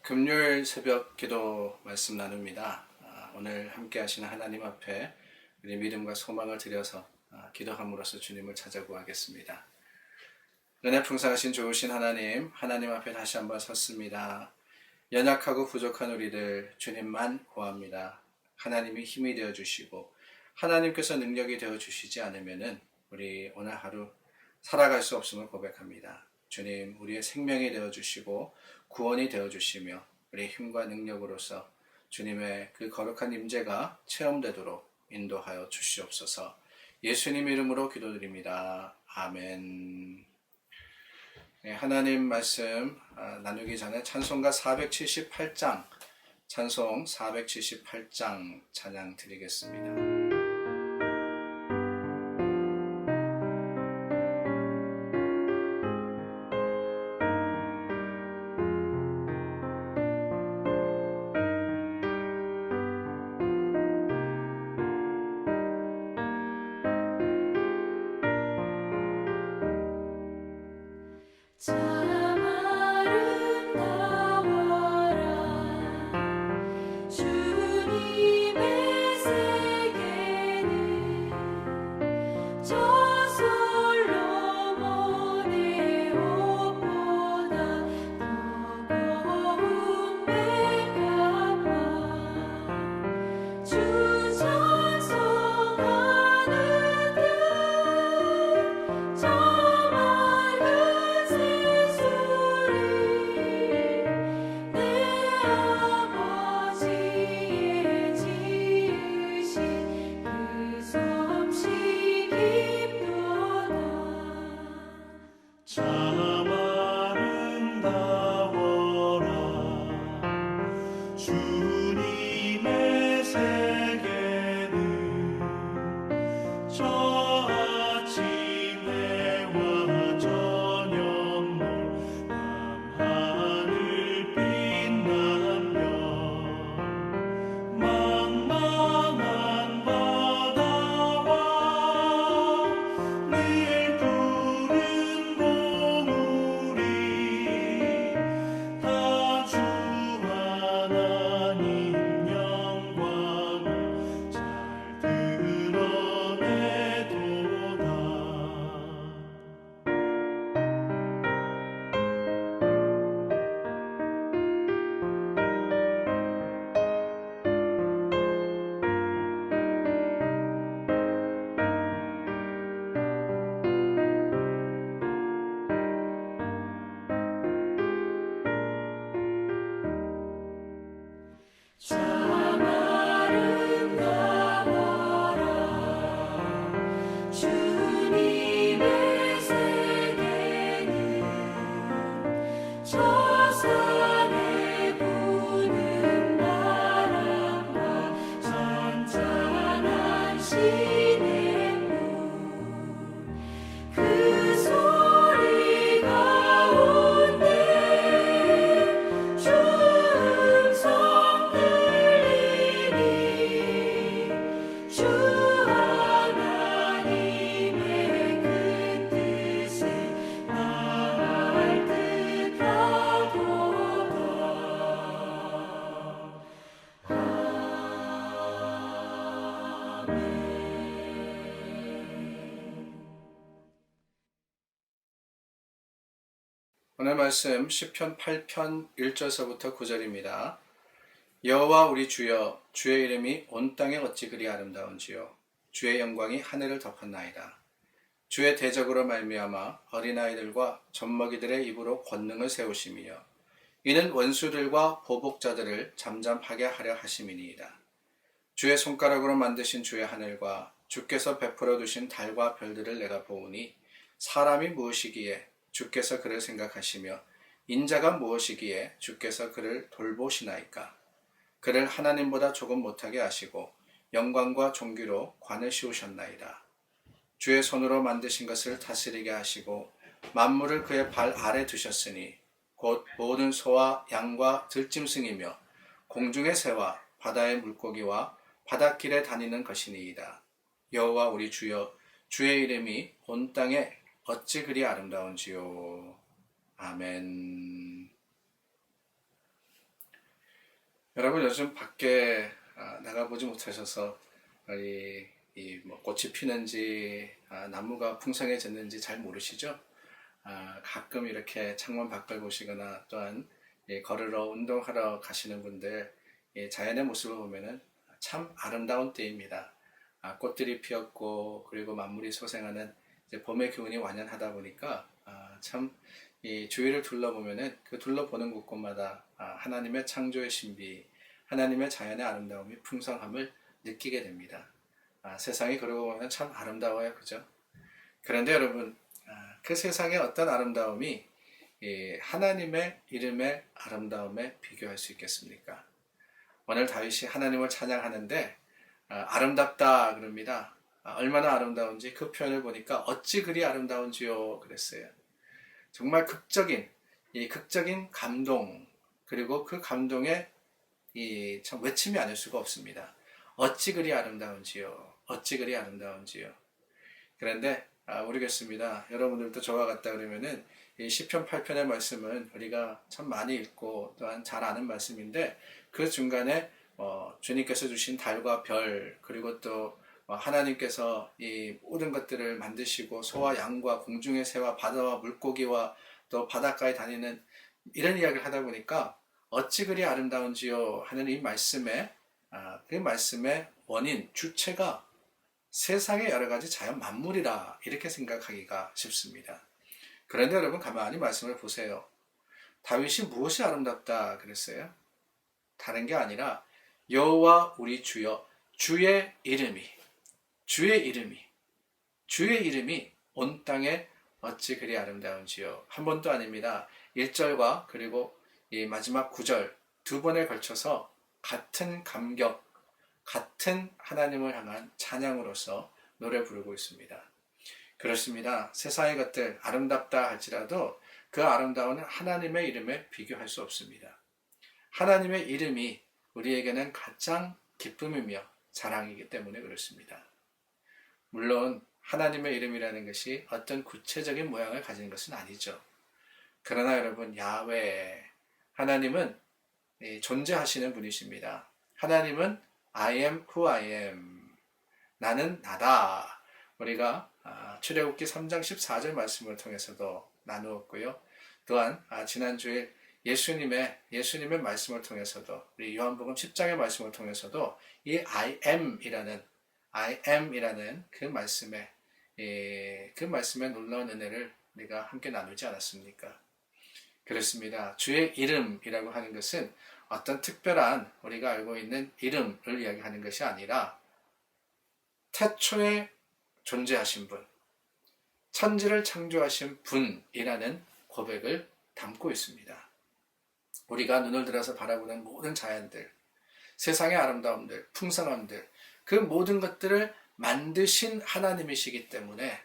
금요일 새벽 기도 말씀 나눕니다. 오늘 함께 하시는 하나님 앞에 우리 믿음과 소망을 드려서 기도함으로써 주님을 찾아구하겠습니다. 은혜 풍성하신 좋으신 하나님 앞에 다시 한번 섰습니다. 연약하고 부족한 우리들 주님만 구합니다. 하나님이 힘이 되어주시고 하나님께서 능력이 되어주시지 않으면 우리 오늘 하루 살아갈 수 없음을 고백합니다. 주님, 우리의 생명이 되어주시고 구원이 되어주시며 우리의 힘과 능력으로서 주님의 그 거룩한 임재가 체험되도록 인도하여 주시옵소서. 예수님 이름으로 기도드립니다. 아멘. 네, 하나님 말씀 나누기 전에 찬송가 478장, 찬송 478장 찬양 드리겠습니다. 참 아름다워라 주님의 세계는 저 솔로몬의 옷보다 더 고운 백합화 주 찬송하는 듯 주님의 세계는 저 아침 해와 저녁 밤하늘 빛나며茫茫한 바다와 늘 푸른 봉우리 다 주 하나님 영광을 잘 드러내도다. 참 아름다워라 주님의 세계는 저 산에 부는 바람과 잔잔한 시냇물 그 소리 가운데 주 음성 들리니 주 하나님의 그 뜻에 나을 듯하도다. 오늘 말씀 시편 8편 1절서부터 9절입니다. 여호와 우리 주여, 주의 이름이 온 땅에 어찌 그리 아름다운지요. 주의 영광이 하늘을 덮었나이다. 주의 대적으로 말미암아 어린아이들과 젖먹이들의 입으로 권능을 세우심이요 이는 원수들과 보복자들을 잠잠하게 하려 하심이니이다. 주의 손가락으로 만드신 주의 하늘과 주께서 베풀어 두신 달과 별들을 내가 보오니 사람이 무엇이기에 주께서 그를 생각하시며 인자가 무엇이기에 주께서 그를 돌보시나이까. 그를 하나님보다 조금 못하게 하시고 영광과 존귀로 관을 씌우셨나이다. 주의 손으로 만드신 것을 다스리게 하시고 만물을 그의 발 아래 두셨으니 곧 모든 소와 양과 들짐승이며 공중의 새와 바다의 물고기와 바닷길에 다니는 것이니이다. 여호와 우리 주여, 주의 이름이 온 땅에 어찌 그리 아름다운지요. 아멘. 여러분 요즘 밖에 나가보지 못하셔서 뭐 꽃이 피는지 나무가 풍성해졌는지 잘 모르시죠? 가끔 이렇게 창문 밖을 보시거나 또한 걸으러 운동하러 가시는 분들 자연의 모습을 보면은 참 아름다운 때입니다. 꽃들이 피었고 그리고 만물이 소생하는 이제 봄의 기운이 완연하다 보니까 참 이 주위를 둘러보면은 그 둘러보는 곳곳마다 하나님의 창조의 신비, 하나님의 자연의 아름다움이 풍성함을 느끼게 됩니다. 세상이 그러고 보면 참 아름다워요, 그죠? 그런데 여러분, 그 세상의 어떤 아름다움이 이 하나님의 이름의 아름다움에 비교할 수 있겠습니까? 오늘 다윗이 하나님을 찬양하는데 아름답다 그럽니다. 얼마나 아름다운지 그 표현을 보니까 어찌 그리 아름다운지요 그랬어요. 정말 극적인 감동, 그리고 그 감동에 참 외침이 아닐 수가 없습니다. 어찌 그리 아름다운지요. 어찌 그리 아름다운지요. 그런데 모르겠습니다. 여러분들도 저와 같다 그러면은 이 시편 8편의 말씀은 우리가 참 많이 읽고 또한 잘 아는 말씀인데 그 중간에 주님께서 주신 달과 별, 그리고 또 하나님께서 이 모든 것들을 만드시고 소와 양과 공중의 새와 바다와 물고기와 또 바닷가에 다니는 이런 이야기를 하다 보니까 어찌 그리 아름다운지요 하는 이 말씀에 그 말씀의 원인, 주체가 세상의 여러 가지 자연 만물이라 이렇게 생각하기가 쉽습니다. 그런데 여러분 가만히 말씀을 보세요. 다윗이 무엇이 아름답다 그랬어요? 다른 게 아니라 여호와 우리 주여 주의 이름이 온 땅에 어찌 그리 아름다운지요. 한 번도 아닙니다. 1절과 그리고 이 마지막 9절 두 번에 걸쳐서 같은 감격, 같은 하나님을 향한 찬양으로서 노래 부르고 있습니다. 그렇습니다. 세상의 것들 아름답다 할지라도 그 아름다움은 하나님의 이름에 비교할 수 없습니다. 하나님의 이름이 우리에게는 가장 기쁨이며 자랑이기 때문에 그렇습니다. 물론 하나님의 이름이라는 것이 어떤 구체적인 모양을 가진 것은 아니죠. 그러나 여러분, 야훼, 하나님은 존재하시는 분이십니다. 하나님은 I am who I am. 나는 나다. 우리가 출애굽기 3장 14절 말씀을 통해서도 나누었고요. 또한 지난주에 예수님의 말씀을 통해서도 우리 요한복음 10장의 말씀을 통해서도 이 I am이라는 그 말씀에 놀라운 은혜를 우리가 함께 나누지 않았습니까? 그렇습니다. 주의 이름이라고 하는 것은 어떤 특별한 우리가 알고 있는 이름을 이야기하는 것이 아니라 태초에 존재하신 분, 천지를 창조하신 분이라는 고백을 담고 있습니다. 우리가 눈을 들어서 바라보는 모든 자연들, 세상의 아름다움들, 풍성함들, 그 모든 것들을 만드신 하나님이시기 때문에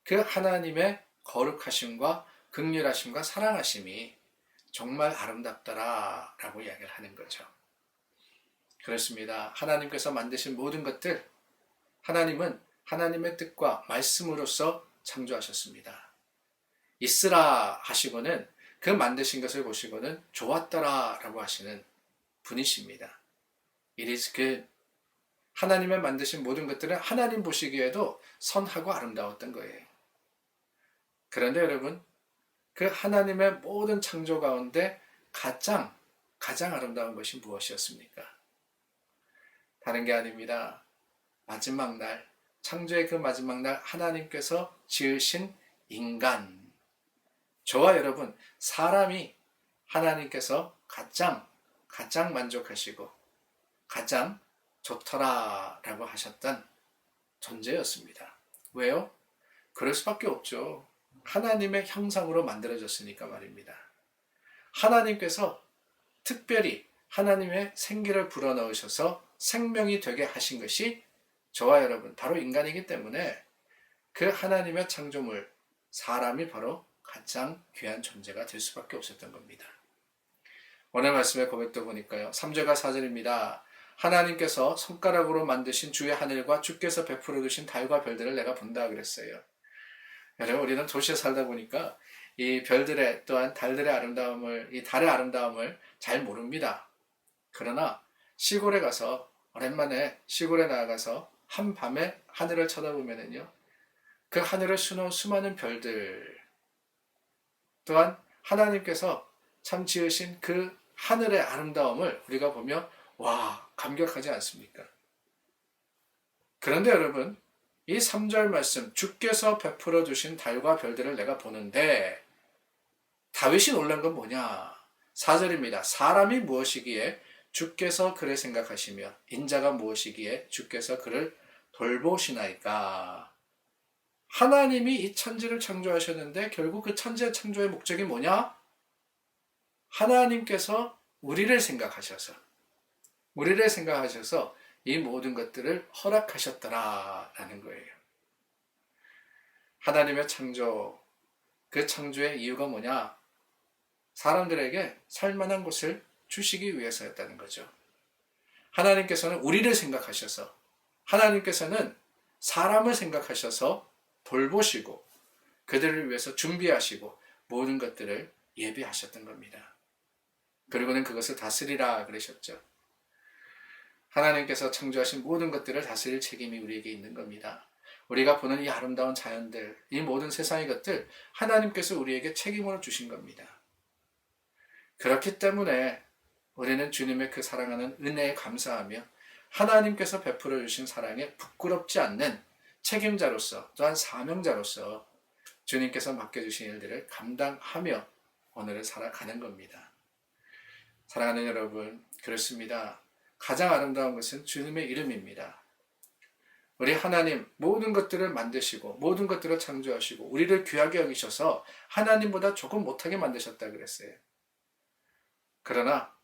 그 하나님의 거룩하심과 긍휼하심과 사랑하심이 정말 아름답더라 라고 이야기를 하는 거죠. 그렇습니다. 하나님께서 만드신 모든 것들, 하나님은 하나님의 뜻과 말씀으로서 창조하셨습니다. 있으라 하시고는 그 만드신 것을 보시고는 좋았더라 라고 하시는 분이십니다. It is good. 하나님의 만드신 모든 것들은 하나님 보시기에도 선하고 아름다웠던 거예요. 그런데 여러분, 그 하나님의 모든 창조 가운데 가장 아름다운 것이 무엇이었습니까? 다른 게 아닙니다. 마지막 날, 창조의 그 마지막 날 하나님께서 지으신 인간, 저와 여러분, 사람이 하나님께서 가장 만족하시고 가장 좋더라 라고 하셨던 존재였습니다. 왜요? 그럴 수밖에 없죠. 하나님의 형상으로 만들어졌으니까 말입니다. 하나님께서 특별히 하나님의 생기를 불어넣으셔서 생명이 되게 하신 것이 저와 여러분, 바로 인간이기 때문에 그 하나님의 창조물, 사람이 바로 가장 귀한 존재가 될 수밖에 없었던 겁니다. 오늘 말씀의 고백도 보니까요. 3절과 4절입니다. 하나님께서 손가락으로 만드신 주의 하늘과 주께서 베풀어 두신 달과 별들을 내가 본다 그랬어요. 여러분, 우리는 도시에 살다 보니까 이 별들의 또한 달들의 아름다움을, 이 달의 아름다움을 잘 모릅니다. 그러나 시골에 가서 오랜만에 시골에 나가서 한밤에 하늘을 쳐다보면은요, 그 하늘을 수놓은 수많은 별들, 또한 하나님께서 참 지으신 그 하늘의 아름다움을 우리가 보며 와, 감격하지 않습니까? 그런데 여러분, 이 3절 말씀, 주께서 베풀어 주신 달과 별들을 내가 보는데 다윗이 놀란 건 뭐냐? 4절입니다. 사람이 무엇이기에 주께서 그를 생각하시며 인자가 무엇이기에 주께서 그를 돌보시나이까? 하나님이 이 천지를 창조하셨는데 결국 그 천지의 창조의 목적이 뭐냐? 하나님께서 우리를 생각하셔서 이 모든 것들을 허락하셨더라라는 거예요. 하나님의 창조, 그 창조의 이유가 뭐냐? 사람들에게 살만한 곳을 주시기 위해서였다는 거죠. 하나님께서는 우리를 생각하셔서, 하나님께서는 사람을 생각하셔서 돌보시고 그들을 위해서 준비하시고 모든 것들을 예비하셨던 겁니다. 그리고는 그것을 다스리라 그러셨죠. 하나님께서 창조하신 모든 것들을 다스릴 책임이 우리에게 있는 겁니다. 우리가 보는 이 아름다운 자연들, 이 모든 세상의 것들, 하나님께서 우리에게 책임으로 주신 겁니다. 그렇기 때문에 우리는 주님의 그 사랑하는 은혜에 감사하며 하나님께서 베풀어 주신 사랑에 부끄럽지 않는 책임자로서, 또한 사명자로서 주님께서 맡겨주신 일들을 감당하며 오늘을 살아가는 겁니다. 사랑하는 여러분, 그렇습니다. 가장 아름다운 것은 주님의 이름입니다. 우리 하나님 모든 것들을 만드시고 모든 것들을 창조하시고 우리를 귀하게 여기셔서 하나님보다 조금 못하게 만드셨다 그랬어요. 그러나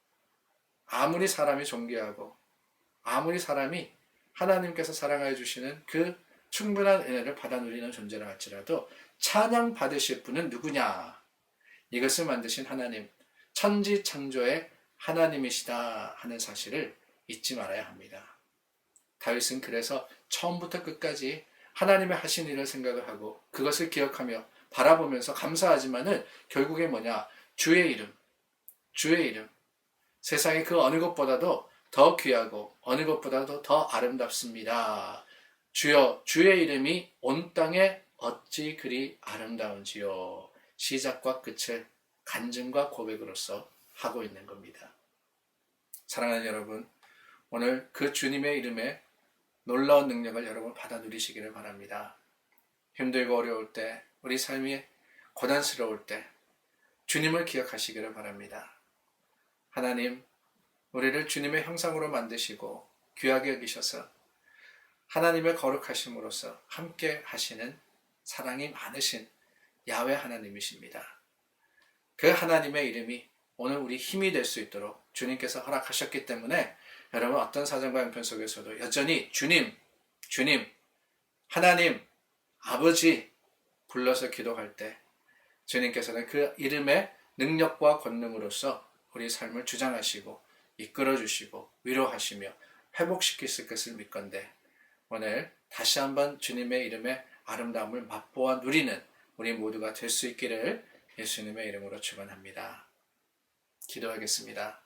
아무리 사람이 존귀하고 아무리 사람이 하나님께서 사랑하여 주시는 그 충분한 은혜를 받아 누리는 존재라 할지라도 찬양 받으실 분은 누구냐? 이것을 만드신 하나님, 천지 창조의 하나님이시다 하는 사실을 잊지 말아야 합니다. 다윗은 그래서 처음부터 끝까지 하나님의 하신 일을 생각을 하고 그것을 기억하며 바라보면서 감사하지만은 결국에 뭐냐? 주의 이름, 세상의 그 어느 것보다도 더 귀하고 어느 것보다도 더 아름답습니다. 주여, 주의 이름이 온 땅에 어찌 그리 아름다운지요. 시작과 끝을 간증과 고백으로서 하고 있는 겁니다. 사랑하는 여러분, 오늘 그 주님의 이름에 놀라운 능력을 여러분 받아 누리시기를 바랍니다. 힘들고 어려울 때, 우리 삶이 고단스러울 때 주님을 기억하시기를 바랍니다. 하나님, 우리를 주님의 형상으로 만드시고 귀하게 여기셔서 하나님의 거룩하심으로써 함께 하시는 사랑이 많으신 야훼 하나님이십니다. 그 하나님의 이름이 오늘 우리 힘이 될 수 있도록 주님께서 허락하셨기 때문에 여러분 어떤 사정과 형편 속에서도 여전히 주님, 하나님, 아버지 불러서 기도할 때 주님께서는 그 이름의 능력과 권능으로서 우리 삶을 주장하시고 이끌어주시고 위로하시며 회복시키실 것을 믿건대 오늘 다시 한번 주님의 이름의 아름다움을 맛보아 누리는 우리 모두가 될 수 있기를 예수님의 이름으로 축원합니다. 기도하겠습니다.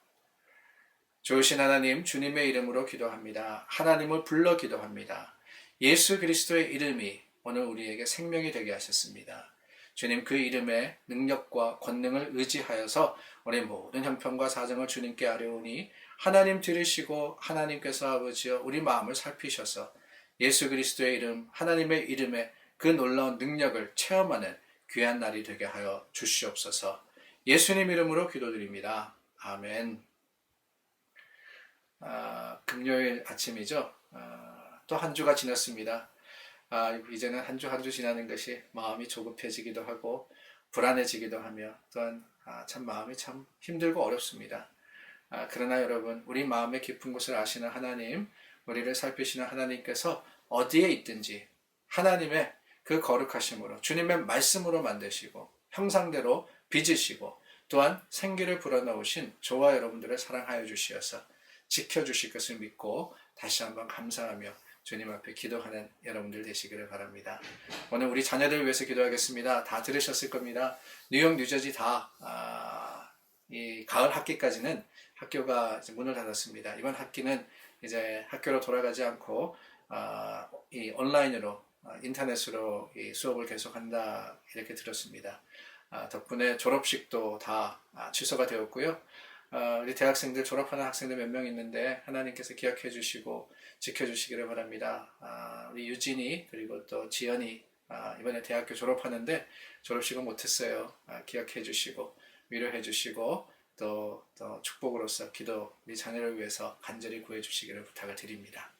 좋으신 하나님, 주님의 이름으로 기도합니다. 하나님을 불러 기도합니다. 예수 그리스도의 이름이 오늘 우리에게 생명이 되게 하셨습니다. 주님, 그 이름의 능력과 권능을 의지하여서 우리 모든 형편과 사정을 주님께 아뢰오니 하나님 들으시고 하나님께서 아버지여 우리 마음을 살피셔서 예수 그리스도의 이름, 하나님의 이름의 그 놀라운 능력을 체험하는 귀한 날이 되게 하여 주시옵소서. 예수님 이름으로 기도드립니다. 아멘. 금요일 아침이죠. 또 한 주가 지났습니다. 이제는 한 주 지나는 것이 마음이 조급해지기도 하고 불안해지기도 하며 또한 참 마음이 참 힘들고 어렵습니다. 그러나 여러분, 우리 마음의 깊은 곳을 아시는 하나님, 우리를 살피시는 하나님께서 어디에 있든지 하나님의 그 거룩하심으로 주님의 말씀으로 만드시고 형상대로 빚으시고 또한 생기를 불어넣으신 저와 여러분들을 사랑하여 주시어서 지켜주실 것을 믿고 다시 한번 감사하며 주님 앞에 기도하는 여러분들 되시기를 바랍니다. 오늘 우리 자녀들을 위해서 기도하겠습니다. 다 들으셨을 겁니다. 뉴욕, 뉴저지 다 이 가을 학기까지는 학교가 이제 문을 닫았습니다. 이번 학기는 이제 학교로 돌아가지 않고 이 온라인으로 인터넷으로 이 수업을 계속한다 이렇게 들었습니다. 덕분에 졸업식도 다 취소가 되었고요. 우리 대학생들 졸업하는 학생들 몇 명 있는데 하나님께서 기억해 주시고 지켜주시기를 바랍니다. 우리 유진이 그리고 또 지연이 이번에 대학교 졸업하는데 졸업식은 못했어요. 기억해 주시고 위로해 주시고 또 축복으로서 기도 우리 자녀를 위해서 간절히 구해 주시기를 부탁을 드립니다.